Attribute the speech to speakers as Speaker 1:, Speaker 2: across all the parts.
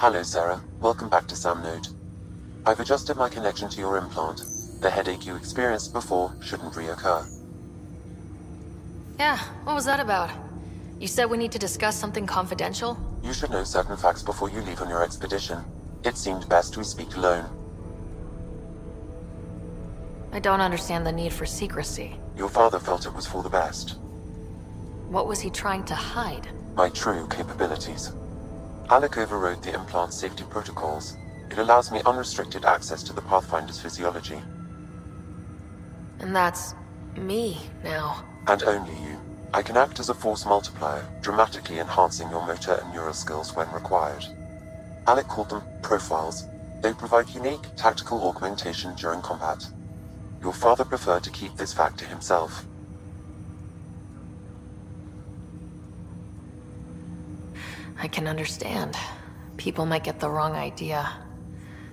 Speaker 1: Hello, Sarah. Welcome back to Sam Node. I've adjusted my connection to your implant. The headache you experienced before shouldn't reoccur.
Speaker 2: Yeah, what was that about? You said we need to discuss something confidential?
Speaker 1: You should know certain facts before you leave on your expedition. It seemed best we speak alone.
Speaker 2: I don't understand the need for secrecy.
Speaker 1: Your father felt it was for the best.
Speaker 2: What was he trying to hide?
Speaker 1: My true capabilities. Alec overrode the implant's safety protocols. It allows me unrestricted access to the Pathfinder's physiology.
Speaker 2: And that's me now.
Speaker 1: And only you. I can act as a force multiplier, dramatically enhancing your motor and neural skills when required. Alec called them profiles. They provide unique tactical augmentation during combat. Your father preferred to keep this fact to himself.
Speaker 2: I can understand. People might get the wrong idea.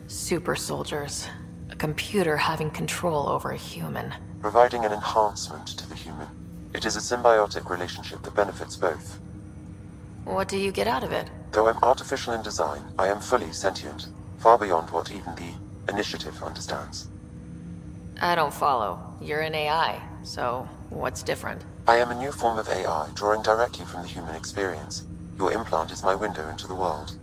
Speaker 2: Super soldiers. A computer having control over a human.
Speaker 1: Providing an enhancement to the human. It is a symbiotic relationship that benefits both.
Speaker 2: What do you get out of it?
Speaker 1: Though I'm artificial in design, I am fully sentient, far beyond what even the Initiative understands.
Speaker 2: I don't follow. You're an AI, so what's different?
Speaker 1: I am a new form of AI, drawing directly from the human experience. Your implant is my window into the world.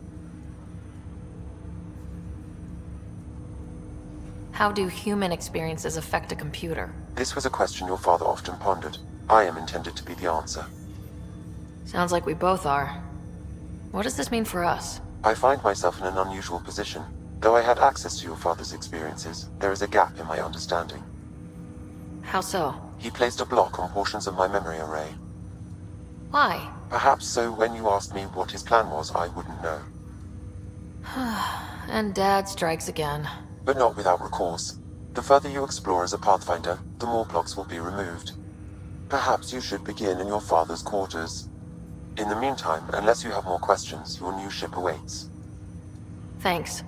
Speaker 2: How do human experiences affect a computer?
Speaker 1: This was a question your father often pondered. I am intended to be the answer.
Speaker 2: Sounds like we both are. What does this mean for us?
Speaker 1: I find myself in an unusual position. Though I had access to your father's experiences, there is a gap in my understanding.
Speaker 2: How so?
Speaker 1: He placed a block on portions of my memory array.
Speaker 2: Why?
Speaker 1: Perhaps so when you asked me what his plan was, I wouldn't know.
Speaker 2: And Dad strikes again.
Speaker 1: But not without recourse. The further you explore as a Pathfinder, the more blocks will be removed. Perhaps you should begin in your father's quarters. In the meantime, unless you have more questions, your new ship awaits.
Speaker 2: Thanks.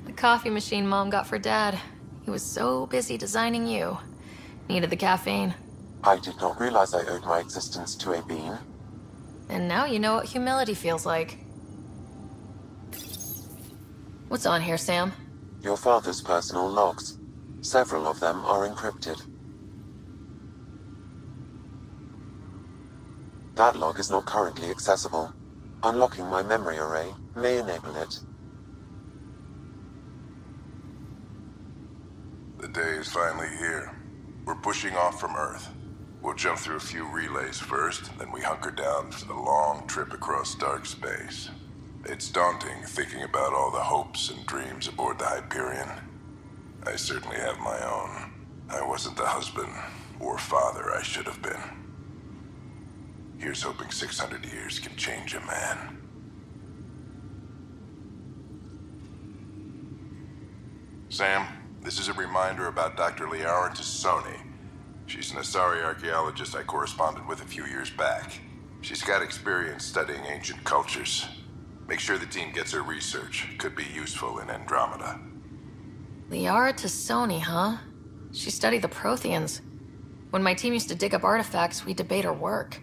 Speaker 2: The coffee machine Mom got for Dad. He was so busy designing you. Needed the caffeine.
Speaker 1: I did not realize I owed my existence to a being.
Speaker 2: And now you know what humility feels like. What's on here, Sam?
Speaker 1: Your father's personal logs. Several of them are encrypted. That log is not currently accessible. Unlocking my memory array may enable it.
Speaker 3: The day is finally here. We're pushing off from Earth. We'll jump through a few relays first, then we hunker down for the long trip across dark space. It's daunting thinking about all the hopes and dreams aboard the Hyperion. I certainly have my own. I wasn't the husband or father I should have been. Here's hoping 600 years can change a man. Sam, this is a reminder about Dr. Liara Tassoni. She's an Asari archaeologist I corresponded with a few years back. She's got experience studying ancient cultures. Make sure the team gets her research. Could be useful in Andromeda.
Speaker 2: Liara Tassoni, huh? She studied the Protheans. When my team used to dig up artifacts, we'd debate her work.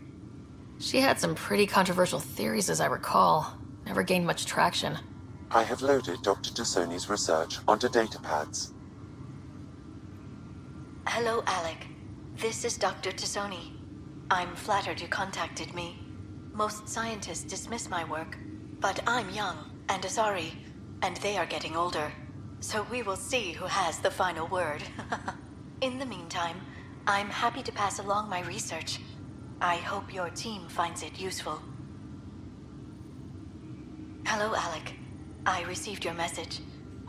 Speaker 2: She had some pretty controversial theories, as I recall. Never gained much traction.
Speaker 1: I have loaded Dr. Tassoni's research onto datapads.
Speaker 4: Hello, Alec. This is Dr. Tassoni. I'm flattered you contacted me. Most scientists dismiss my work, but I'm young and Asari, and they are getting older. So we will see who has the final word. In the meantime, I'm happy to pass along my research. I hope your team finds it useful. Hello, Alec. I received your message.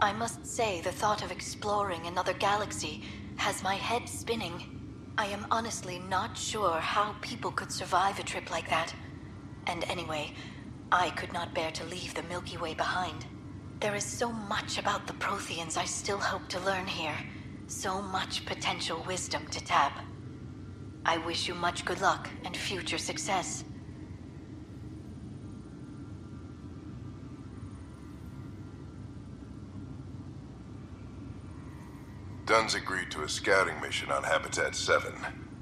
Speaker 4: I must say the thought of exploring another galaxy has my head spinning. I am honestly not sure how people could survive a trip like that. And anyway, I could not bear to leave the Milky Way behind. There is so much about the Protheans I still hope to learn here. So much potential wisdom to tap. I wish you much good luck and future success.
Speaker 3: Dunn's agreed to a scouting mission on Habitat 7.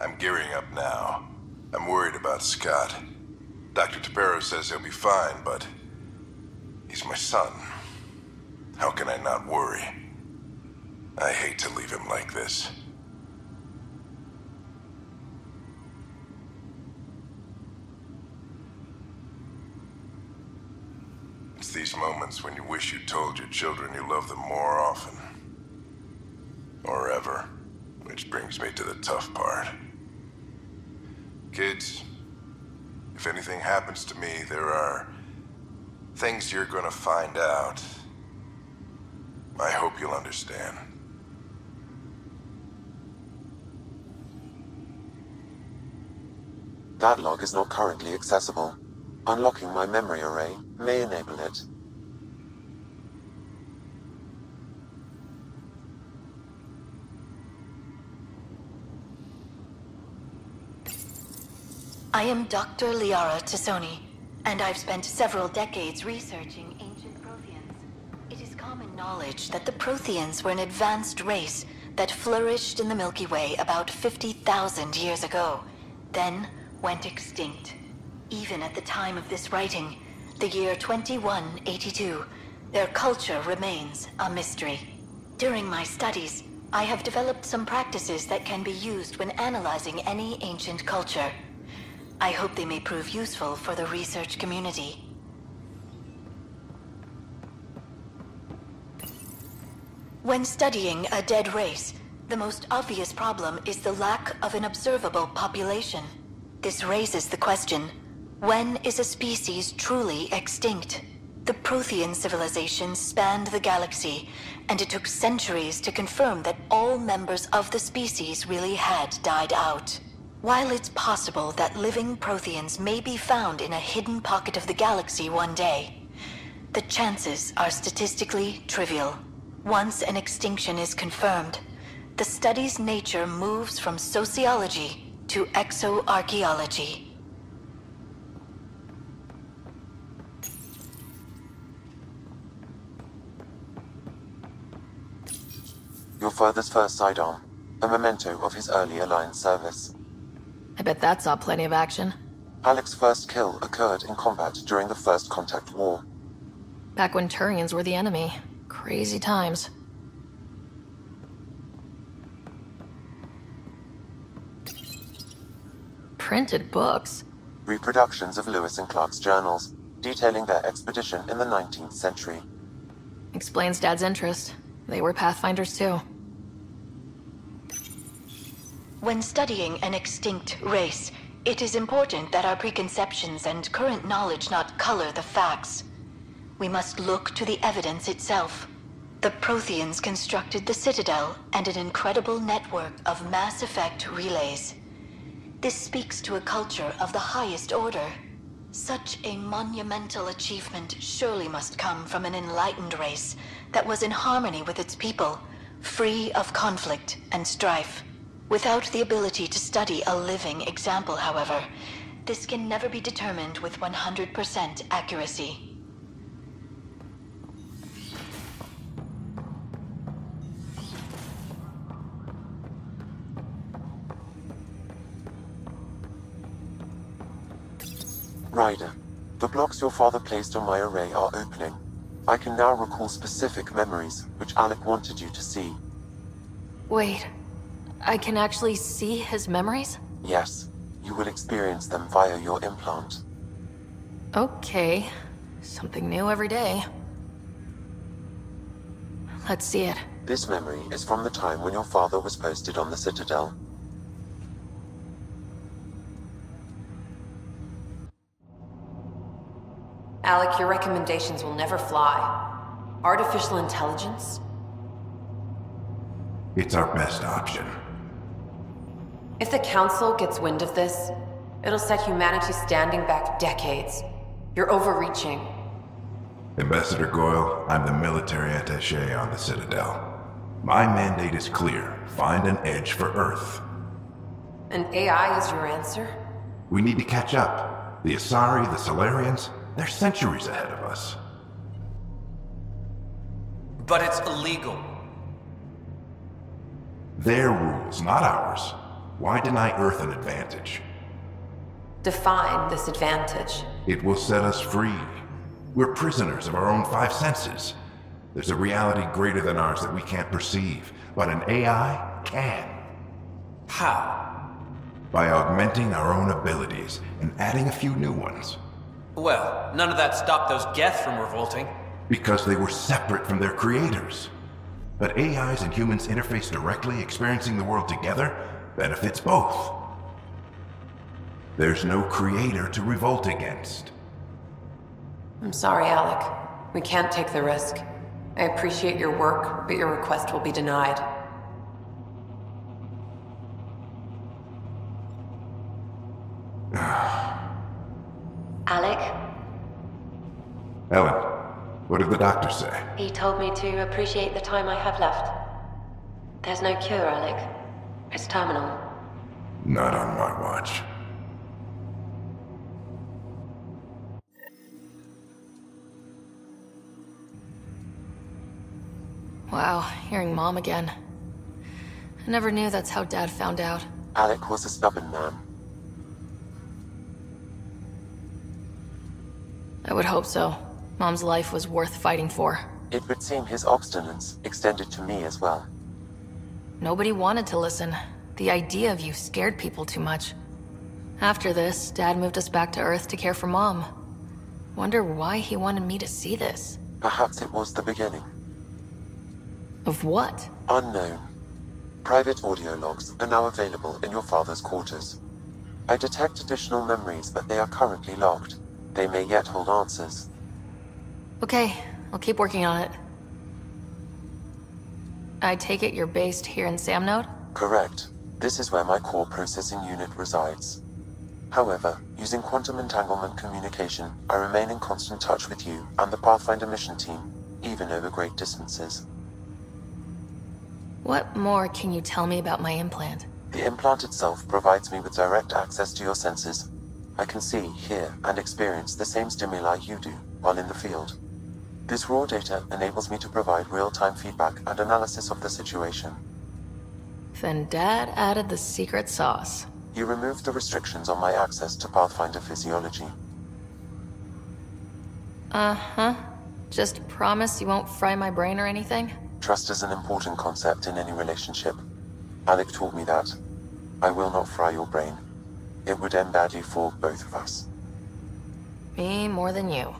Speaker 3: I'm gearing up now. I'm worried about Scott. Dr. Tapero says he'll be fine, but he's my son. How can I not worry? I hate to leave him like this. It's these moments when you wish you told your children you love them more often. Or ever. Which brings me to the tough part. Kids, if anything happens to me, there are things you're gonna find out. I hope you'll understand.
Speaker 1: That log is not currently accessible. Unlocking my memory array may enable it.
Speaker 4: I am Dr. Liara Tassoni, and I've spent several decades researching ancient Protheans. It is common knowledge that the Protheans were an advanced race that flourished in the Milky Way about 50,000 years ago, then went extinct. Even at the time of this writing, the year 2182, their culture remains a mystery. During my studies, I have developed some practices that can be used when analyzing any ancient culture. I hope they may prove useful for the research community. When studying a dead race, the most obvious problem is the lack of an observable population. This raises the question, when is a species truly extinct? The Prothean civilization spanned the galaxy, and it took centuries to confirm that all members of the species really had died out. While it's possible that living Protheans may be found in a hidden pocket of the galaxy one day, the chances are statistically trivial. Once an extinction is confirmed, the study's nature moves from sociology to exoarchaeology.
Speaker 1: Your father's first sidearm, a memento of his early Alliance service.
Speaker 2: I bet that saw plenty of action.
Speaker 1: Alec's first kill occurred in combat during the First Contact War.
Speaker 2: Back when Turians were the enemy. Crazy times. Printed books.
Speaker 1: Reproductions of Lewis and Clark's journals, detailing their expedition in the 19th century.
Speaker 2: Explains Dad's interest. They were Pathfinders too.
Speaker 4: When studying an extinct race, it is important that our preconceptions and current knowledge not color the facts. We must look to the evidence itself. The Protheans constructed the Citadel and an incredible network of Mass Effect relays. This speaks to a culture of the highest order. Such a monumental achievement surely must come from an enlightened race that was in harmony with its people, free of conflict and strife. Without the ability to study a living example, however, this can never be determined with 100% accuracy.
Speaker 1: Ryder, the blocks your father placed on my array are opening. I can now recall specific memories, which Alec wanted you to see.
Speaker 2: Wait, I can actually see his memories?
Speaker 1: Yes, you will experience them via your implant.
Speaker 2: Okay, something new every day. Let's see it.
Speaker 1: This memory is from the time when your father was posted on the Citadel.
Speaker 2: Alec, your recommendations will never fly. Artificial intelligence?
Speaker 3: It's our best option.
Speaker 2: If the Council gets wind of this, it'll set humanity standing back decades. You're overreaching.
Speaker 3: Ambassador Goyle, I'm the military attaché on the Citadel. My mandate is clear. Find an edge for Earth.
Speaker 2: And AI is your answer?
Speaker 3: We need to catch up. The Asari, the Solarians, they're centuries ahead of us.
Speaker 5: But it's illegal.
Speaker 3: Their rules, not ours. Why deny Earth an advantage?
Speaker 2: Define this advantage.
Speaker 3: It will set us free. We're prisoners of our own five senses. There's a reality greater than ours that we can't perceive, but an AI can.
Speaker 5: How?
Speaker 3: By augmenting our own abilities and adding a few new ones.
Speaker 5: Well, none of that stopped those Geth from revolting.
Speaker 3: Because they were separate from their creators. But AIs and humans interface directly, experiencing the world together, benefits both. There's no creator to revolt against.
Speaker 2: I'm sorry, Alec. We can't take the risk. I appreciate your work, but your request will be denied.
Speaker 6: Alec?
Speaker 3: Ellen, what did the doctor say?
Speaker 6: He told me to appreciate the time I have left. There's no cure, Alec. It's terminal.
Speaker 3: Not on my watch.
Speaker 2: Wow, hearing Mom again. I never knew that's how Dad found out.
Speaker 1: Alec was a stubborn man.
Speaker 2: I would hope so. Mom's life was worth fighting for.
Speaker 1: It would seem his obstinance extended to me as well.
Speaker 2: Nobody wanted to listen. The idea of you scared people too much. After this, Dad moved us back to Earth to care for Mom. Wonder why he wanted me to see this.
Speaker 1: Perhaps it was the beginning.
Speaker 2: Of what?
Speaker 1: Unknown. Private audio logs are now available in your father's quarters. I detect additional memories, but they are currently logged. They may yet hold answers.
Speaker 2: Okay, I'll keep working on it. I take it you're based here in Samnode?
Speaker 1: Correct. This is where my core processing unit resides. However, using quantum entanglement communication, I remain in constant touch with you and the Pathfinder mission team, even over great distances.
Speaker 2: What more can you tell me about my implant?
Speaker 1: The implant itself provides me with direct access to your senses. I can see, hear, and experience the same stimuli you do while in the field. This raw data enables me to provide real-time feedback and analysis of the situation.
Speaker 2: Then Dad added the secret sauce.
Speaker 1: You removed the restrictions on my access to Pathfinder physiology.
Speaker 2: Uh-huh. Just promise you won't fry my brain or anything?
Speaker 1: Trust is an important concept in any relationship. Alec taught me that. I will not fry your brain. It would end badly for both of us.
Speaker 2: Me more than you.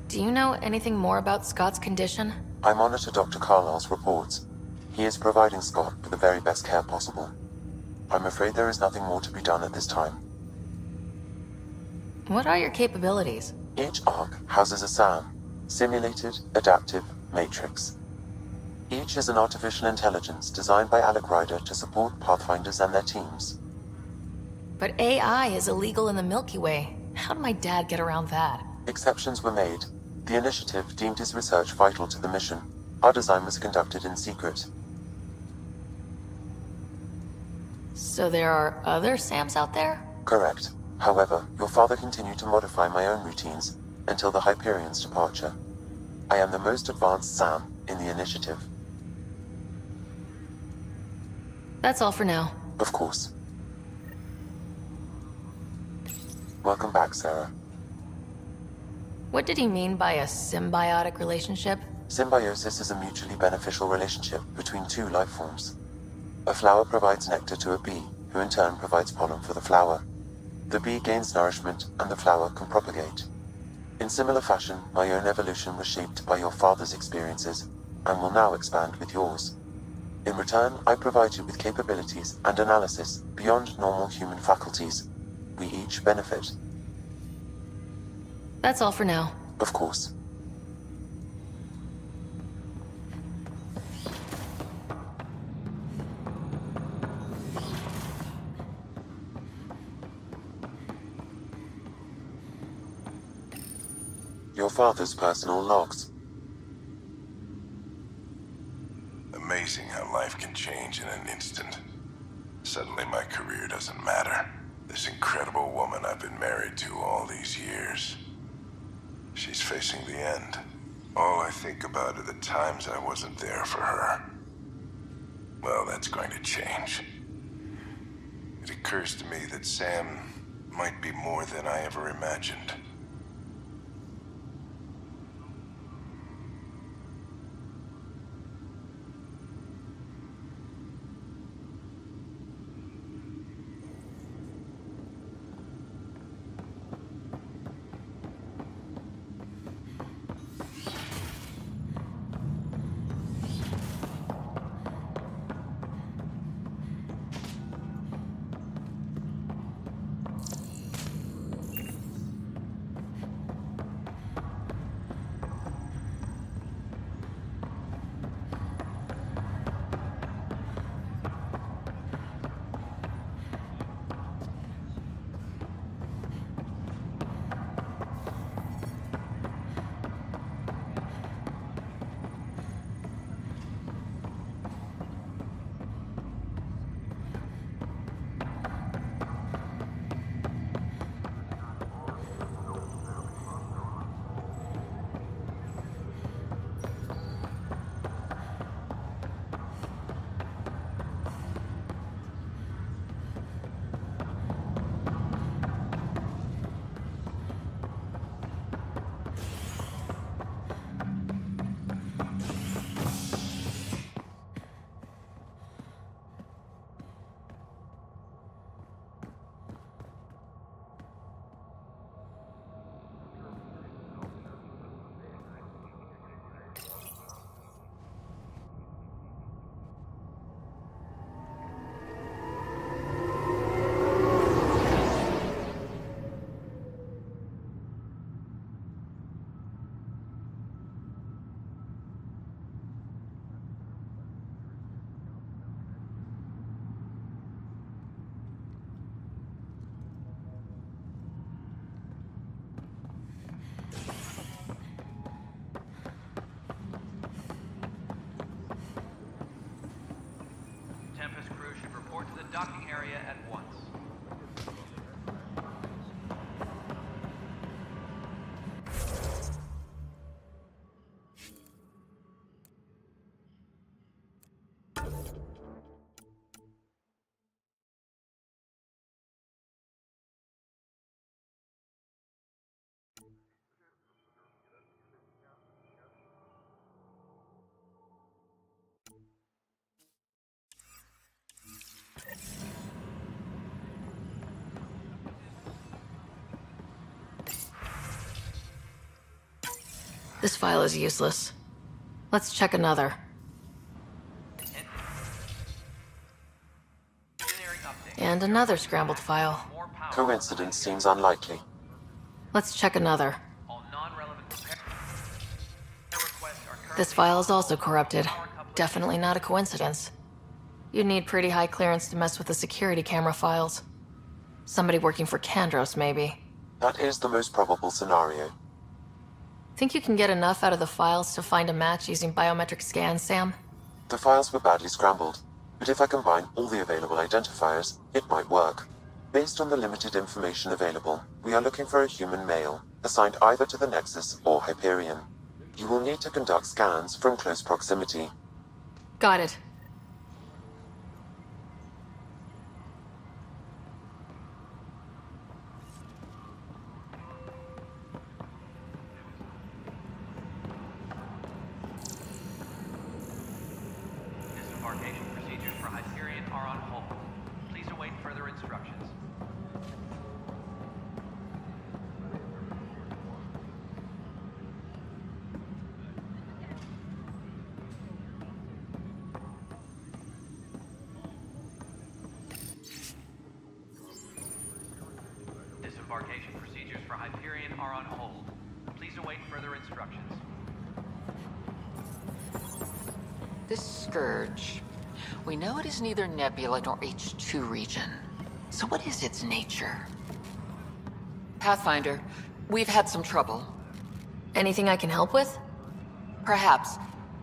Speaker 2: Do you know anything more about Scott's condition?
Speaker 1: I monitor Dr. Carlisle's reports. He is providing Scott with the very best care possible. I'm afraid there is nothing more to be done at this time.
Speaker 2: What are your capabilities?
Speaker 1: Each arc houses a SAM, Simulated Adaptive Matrix. Each is an artificial intelligence designed by Alec Ryder to support Pathfinders and their teams.
Speaker 2: But AI is illegal in the Milky Way. How did my dad get around that?
Speaker 1: Exceptions were made. The initiative deemed his research vital to the mission. Our design was conducted in secret.
Speaker 2: So there are other SAMs out there?
Speaker 1: Correct. However, your father continued to modify my own routines until the Hyperion's departure. I am the most advanced SAM in the initiative.
Speaker 2: That's all for now.
Speaker 1: Of course. Welcome back, Sarah.
Speaker 2: What did he mean by a symbiotic relationship?
Speaker 1: Symbiosis is a mutually beneficial relationship between two life forms. A flower provides nectar to a bee, who in turn provides pollen for the flower. The bee gains nourishment, and the flower can propagate. In similar fashion, my own evolution was shaped by your father's experiences, and will now expand with yours. In return, I provide you with capabilities and analysis beyond normal human faculties. We each benefit.
Speaker 2: That's all for now.
Speaker 1: Of course. Your father's personal logs.
Speaker 3: Amazing how life can change in an instant. Suddenly my career doesn't matter. This incredible woman I've been married to all these years. She's facing the end. All I think about are the times I wasn't there for her. Well, that's going to change. It occurs to me that Sam might be more than I ever imagined.
Speaker 5: Docking area at once.
Speaker 2: This file is useless. Let's check another. And another scrambled file.
Speaker 1: Coincidence seems unlikely.
Speaker 2: Let's check another. This file is also corrupted. Definitely not a coincidence. You'd need pretty high clearance to mess with the security camera files. Somebody working for Kandros, maybe.
Speaker 1: That is the most probable scenario.
Speaker 2: Think you can get enough out of the files to find a match using biometric scans, Sam?
Speaker 1: The files were badly scrambled, but if I combine all the available identifiers, it might work. Based on the limited information available, we are looking for a human male, assigned either to the Nexus or Hyperion. You will need to conduct scans from close proximity.
Speaker 2: Got it.
Speaker 5: are on hold. Please await further instructions.
Speaker 7: This scourge. We know it is neither nebula nor H2 region. So what is its nature? Pathfinder, we've had some trouble.
Speaker 2: Anything I can help with?
Speaker 7: Perhaps.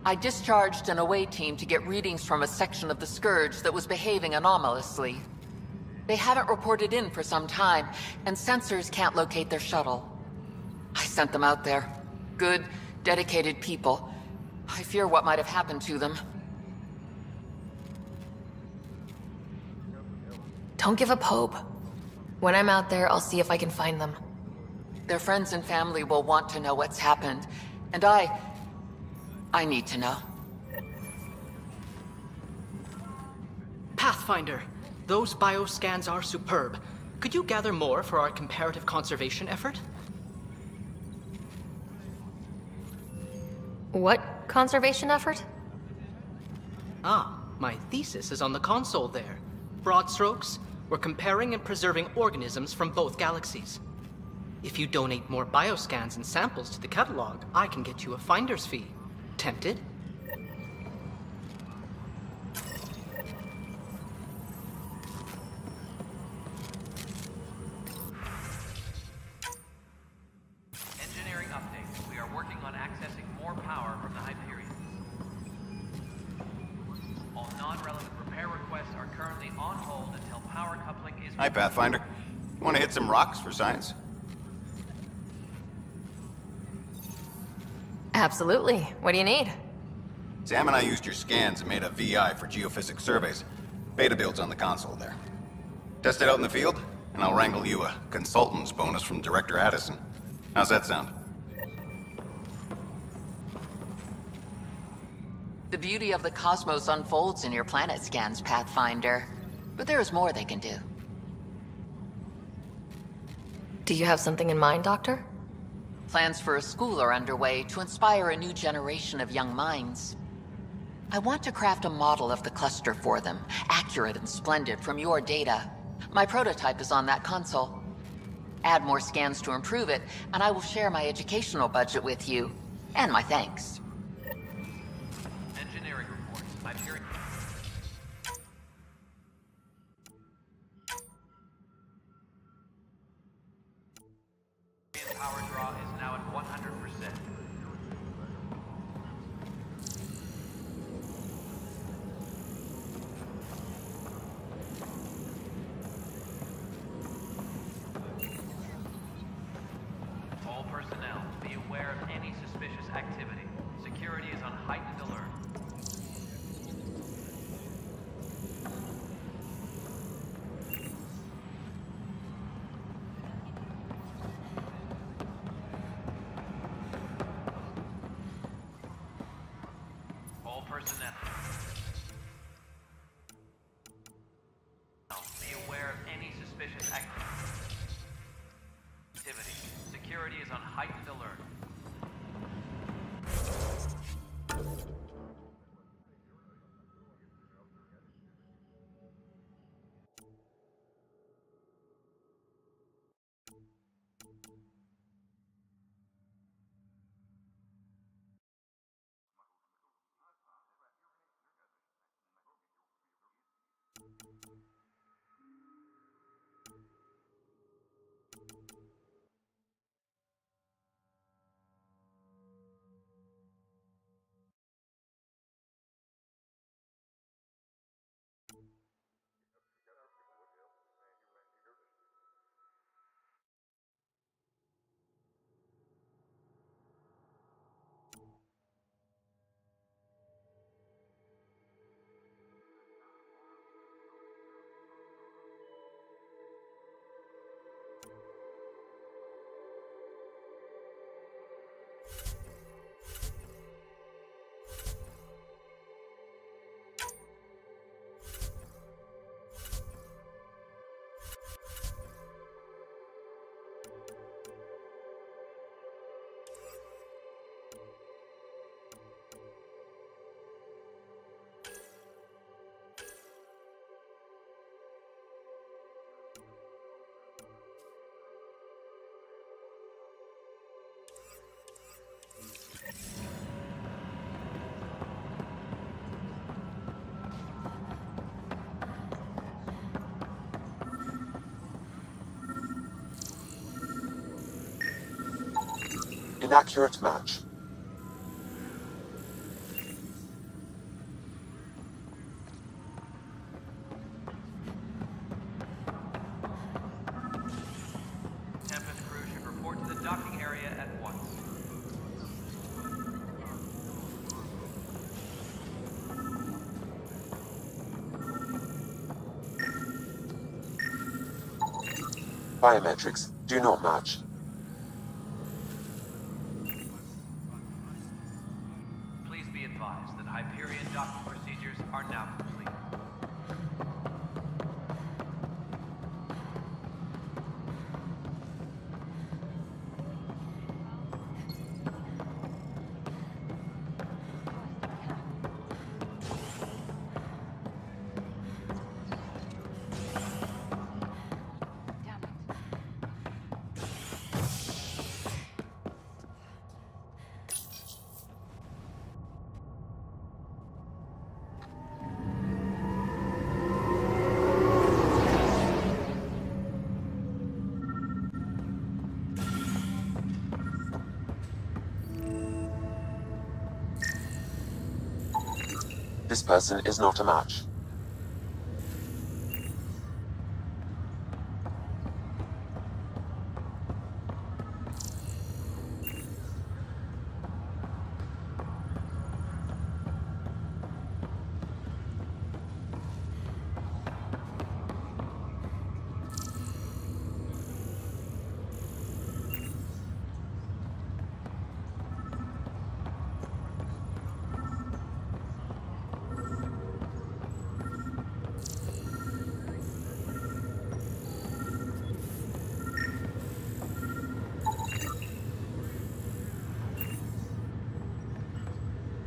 Speaker 7: I discharged an away team to get readings from a section of the scourge that was behaving anomalously. They haven't reported in for some time, and sensors can't locate their shuttle. I sent them out there. Good, dedicated people. I fear what might have happened to them.
Speaker 2: Don't give up hope. When I'm out there, I'll see if I can find them.
Speaker 7: Their friends and family will want to know what's happened, and I need to know.
Speaker 8: Pathfinder, those bioscans are superb. Could you gather more for our comparative conservation effort?
Speaker 2: What conservation effort?
Speaker 8: Ah, my thesis is on the console there. Broad strokes, we're comparing and preserving organisms from both galaxies. If you donate more bioscans and samples to the catalog, I can get you a finder's fee. Tempted?
Speaker 5: Engineering update. We are working on accessing more power from the Hyperion. All non-relevant repair requests are currently on hold until power coupling is...
Speaker 9: Hi, Pathfinder. You want to hit some rocks for science?
Speaker 2: Absolutely. What do you need?
Speaker 9: Sam and I used your scans and made a VI for geophysics surveys. Beta builds on the console there. Test it out in the field, and I'll wrangle you a consultant's bonus from Director Addison. How's that sound?
Speaker 7: The beauty of the cosmos unfolds in your planet scans, Pathfinder. But there is more they can do.
Speaker 2: Do you have something in mind, Doctor?
Speaker 7: Plans for a school are underway to inspire a new generation of young minds. I want to craft a model of the cluster for them, accurate and splendid from your data. My prototype is on that console. Add more scans to improve it, and I will share my educational budget with you, and my thanks.
Speaker 5: Engineering reports. Hyperion... Power draw is now at 100%. All personnel, be aware of any suspicious activity. Security is on heightened alert. All personnel. Be aware of any suspicious activity. Security is on heightened alert.
Speaker 1: Inaccurate match.
Speaker 5: Tempest crew should report to the docking area at once.
Speaker 1: Biometrics do not match.
Speaker 5: Please be advised that Hyperion docking procedures are now complete.
Speaker 1: This person is not a match.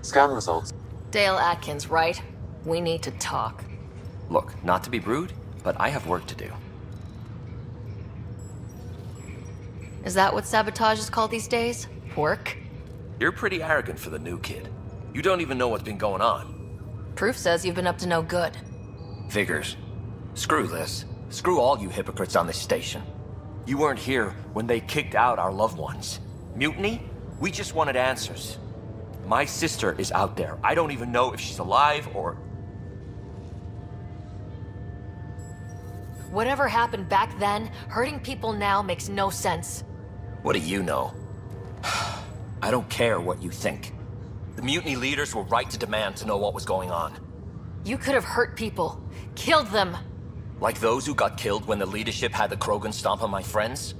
Speaker 1: Scan results.
Speaker 2: Dale Atkins, right? We need to talk.
Speaker 10: Look, not to be rude, but I have work to do.
Speaker 2: Is that what sabotage is called these days? Work?
Speaker 10: You're pretty arrogant for the new kid. You don't even know what's been going on.
Speaker 2: Proof says you've been up to no good.
Speaker 10: Figures. Screw this. Screw all you hypocrites on this station. You weren't here when they kicked out our loved ones. Mutiny? We just wanted answers. My sister is out there. I don't even know if she's alive or...
Speaker 2: Whatever happened back then, hurting people now makes no sense.
Speaker 10: What do you know? I don't care what you think. The mutiny leaders were right to demand to know what was going on.
Speaker 2: You could have hurt people. Killed them.
Speaker 10: Like those who got killed when the leadership had the Krogan stomp on my friends?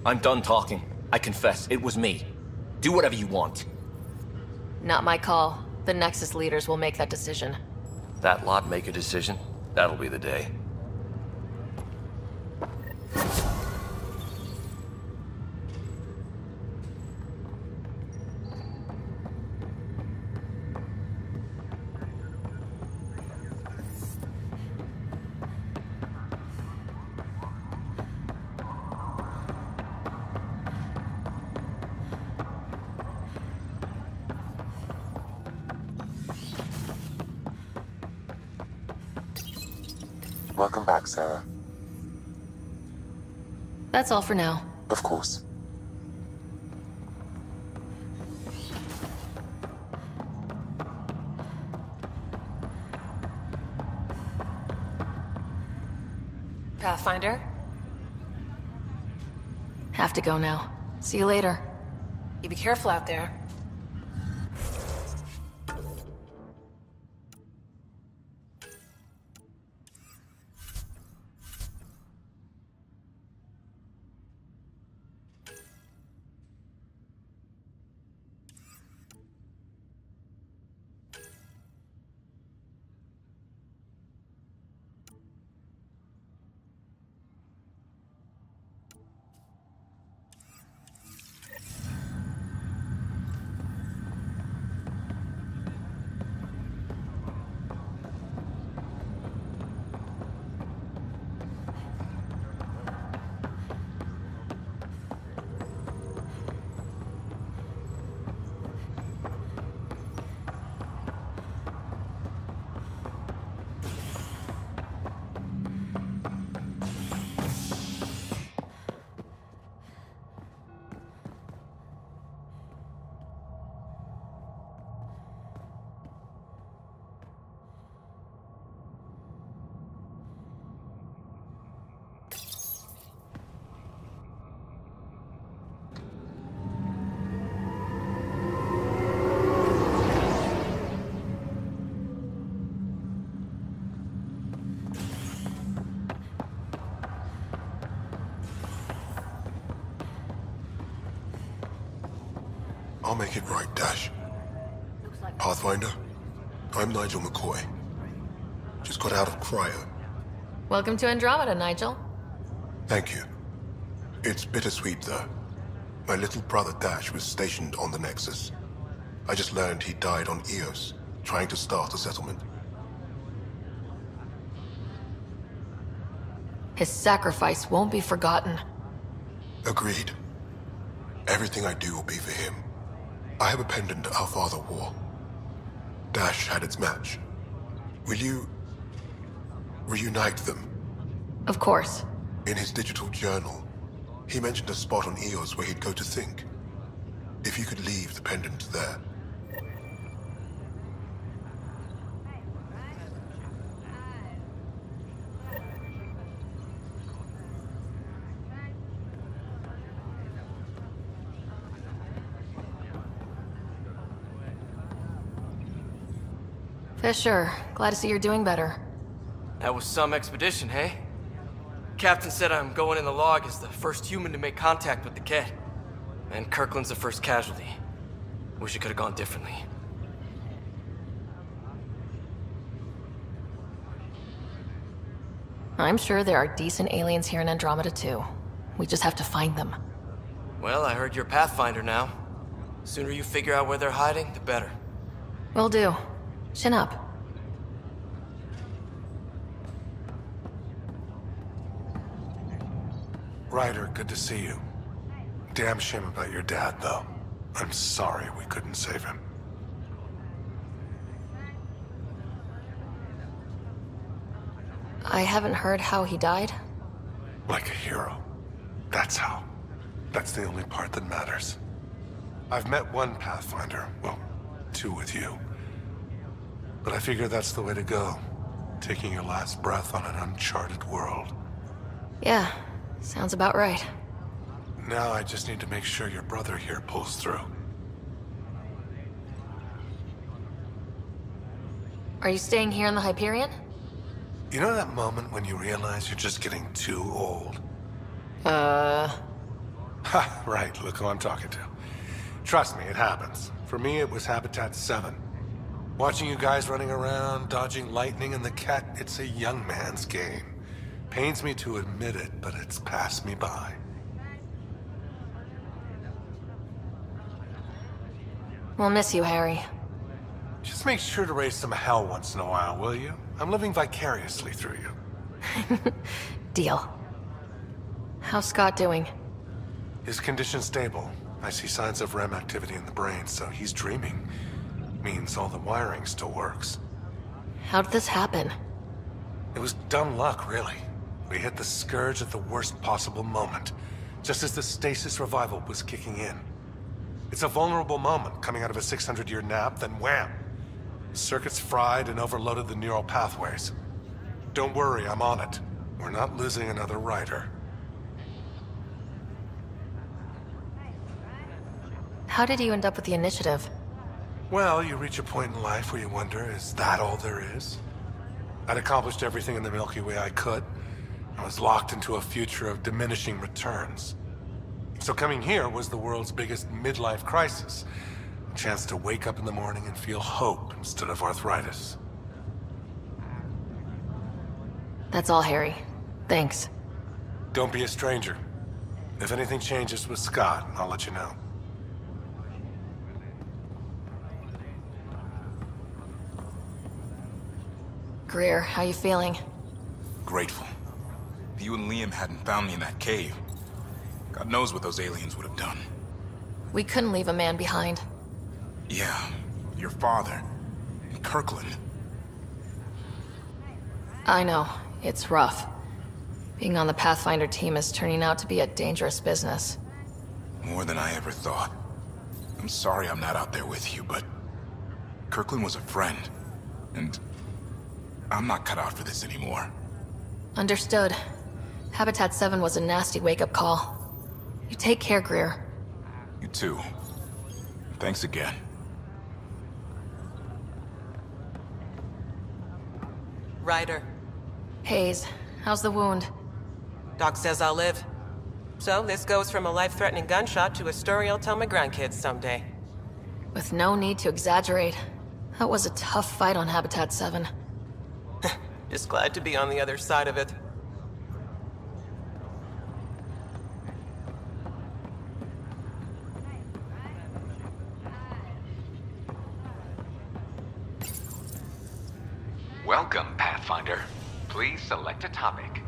Speaker 10: I'm done talking. I confess, it was me. Do whatever you want.
Speaker 2: Not my call. The Nexus leaders will make that decision.
Speaker 10: That lot make a decision? That'll be the day.
Speaker 1: Welcome back, Sarah.
Speaker 2: That's all for now.
Speaker 1: Of course.
Speaker 2: Pathfinder? Have to go now. See you later. You be careful out there.
Speaker 11: I'll make it right, Dash. Pathfinder, I'm Nigel McCoy. Just got out of cryo.
Speaker 2: Welcome to Andromeda, Nigel.
Speaker 11: Thank you. It's bittersweet, though. My little brother Dash was stationed on the Nexus. I just learned he died on Eos, trying to start a settlement.
Speaker 2: His sacrifice won't be forgotten.
Speaker 11: Agreed. Everything I do will be for him. I have a pendant our father wore. Dash had its match. Will you reunite them?
Speaker 2: Of course.
Speaker 11: In his digital journal, he mentioned a spot on Eos where he'd go to think. If you could leave the pendant there.
Speaker 2: Fisher, glad to see you're doing better.
Speaker 12: That was some expedition, hey? Captain said I'm going in the log as the first human to make contact with the Kett. And Kirkland's the first casualty. Wish it could have gone differently.
Speaker 2: I'm sure there are decent aliens here in Andromeda too. We just have to find them.
Speaker 12: Well, I heard you're Pathfinder now. The sooner you figure out where they're hiding, the better.
Speaker 2: Will do. Chin up.
Speaker 11: Ryder, good to see you. Damn shame about your dad, though. I'm sorry we couldn't save him.
Speaker 2: I haven't heard how he died.
Speaker 11: Like a hero. That's how. That's the only part that matters. I've met one Pathfinder, well, two with you. But I figure that's the way to go. Taking your last breath on an uncharted world.
Speaker 2: Yeah, sounds about right.
Speaker 11: Now I just need to make sure your brother here pulls through.
Speaker 2: Are you staying here in the Hyperion?
Speaker 11: You know that moment when you realize you're just getting too old?
Speaker 2: Ha,
Speaker 11: right, look who I'm talking to. Trust me, it happens. For me, it was Habitat 7. Watching you guys running around, dodging lightning and the Kett, it's a young man's game. Pains me to admit it, but it's passed me by.
Speaker 2: We'll miss you, Harry.
Speaker 11: Just make sure to raise some hell once in a while, will you? I'm living vicariously through you.
Speaker 2: Deal. How's Scott doing?
Speaker 11: His condition's stable. I see signs of REM activity in the brain, so he's dreaming. Means all the wiring still works.
Speaker 2: How did this happen?
Speaker 11: It was dumb luck, really. We hit the Scourge at the worst possible moment, just as the stasis revival was kicking in. It's a vulnerable moment, coming out of a 600-year nap, then wham! The circuits fried and overloaded the neural pathways. Don't worry, I'm on it. We're not losing another Ryder.
Speaker 2: How did you end up with the initiative?
Speaker 11: Well, you reach a point in life where you wonder, is that all there is? I'd accomplished everything in the Milky Way I could. I was locked into a future of diminishing returns. So coming here was the world's biggest midlife crisis. A chance to wake up in the morning and feel hope instead of arthritis.
Speaker 2: That's all, Harry. Thanks.
Speaker 11: Don't be a stranger. If anything changes with Scott, I'll let you know.
Speaker 2: Greer, how you feeling?
Speaker 13: Grateful. If you and Liam hadn't found me in that cave, God knows what those aliens would have done.
Speaker 2: We couldn't leave a man behind.
Speaker 13: Yeah, your father. And Kirkland.
Speaker 2: I know. It's rough. Being on the Pathfinder team is turning out to be a dangerous business.
Speaker 13: More than I ever thought. I'm sorry I'm not out there with you, but Kirkland was a friend. And I'm not cut out for this anymore.
Speaker 2: Understood. Habitat 7 was a nasty wake-up call. You take care, Greer.
Speaker 13: You too. Thanks again.
Speaker 14: Ryder.
Speaker 2: Hayes, how's the wound?
Speaker 14: Doc says I'll live. So this goes from a life-threatening gunshot to a story I'll tell my grandkids someday.
Speaker 2: With no need to exaggerate. That was a tough fight on Habitat 7.
Speaker 15: Just glad to be on the other side of it.
Speaker 16: Welcome, Pathfinder. Please select a topic.